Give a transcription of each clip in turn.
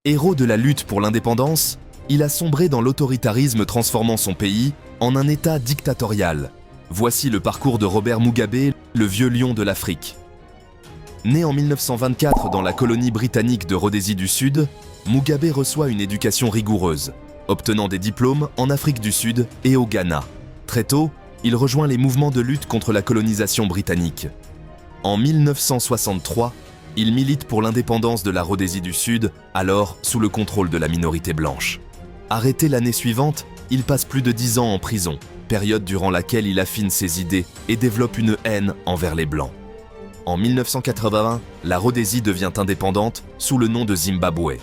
Héros de la lutte pour l'indépendance, il a sombré dans l'autoritarisme transformant son pays en un État dictatorial. Voici le parcours de Robert Mugabe, le vieux lion de l'Afrique. Né en 1924 dans la colonie britannique de Rhodésie du Sud, Mugabe reçoit une éducation rigoureuse, obtenant des diplômes en Afrique du Sud et au Ghana. Très tôt, il rejoint les mouvements de lutte contre la colonisation britannique. En 1963, il milite pour l'indépendance de la Rhodésie du Sud, alors sous le contrôle de la minorité blanche. Arrêté l'année suivante, il passe plus de 10 ans en prison, période durant laquelle il affine ses idées et développe une haine envers les Blancs. En 1981, la Rhodésie devient indépendante sous le nom de Zimbabwe.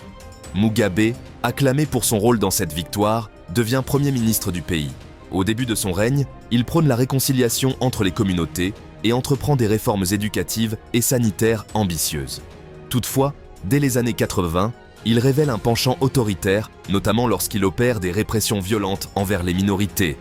Mugabe, acclamé pour son rôle dans cette victoire, devient Premier ministre du pays. Au début de son règne, il prône la réconciliation entre les communautés et entreprend des réformes éducatives et sanitaires ambitieuses. Toutefois, dès les années 80, il révèle un penchant autoritaire, notamment lorsqu'il opère des répressions violentes envers les minorités.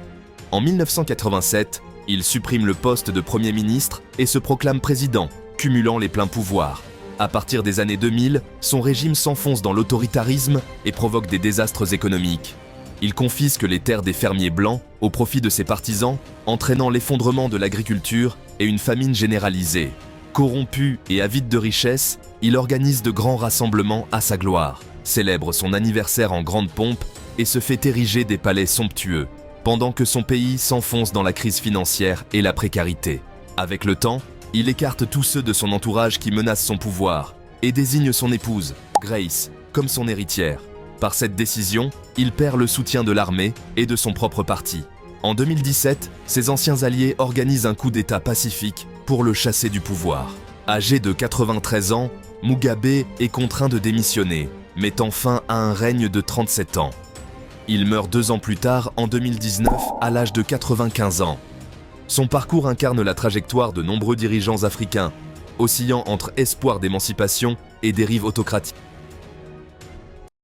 En 1987, il supprime le poste de Premier ministre et se proclame président, cumulant les pleins pouvoirs. À partir des années 2000, son régime s'enfonce dans l'autoritarisme et provoque des désastres économiques. Il confisque les terres des fermiers blancs au profit de ses partisans, entraînant l'effondrement de l'agriculture et une famine généralisée. Corrompu et avide de richesses, il organise de grands rassemblements à sa gloire, célèbre son anniversaire en grande pompe et se fait ériger des palais somptueux, pendant que son pays s'enfonce dans la crise financière et la précarité. Avec le temps, il écarte tous ceux de son entourage qui menacent son pouvoir et désigne son épouse, Grace, comme son héritière. Par cette décision, il perd le soutien de l'armée et de son propre parti. En 2017, ses anciens alliés organisent un coup d'État pacifique pour le chasser du pouvoir. Âgé de 93 ans, Mugabe est contraint de démissionner, mettant fin à un règne de 37 ans. Il meurt 2 ans plus tard, en 2019, à l'âge de 95 ans. Son parcours incarne la trajectoire de nombreux dirigeants africains, oscillant entre espoir d'émancipation et dérive autocratique.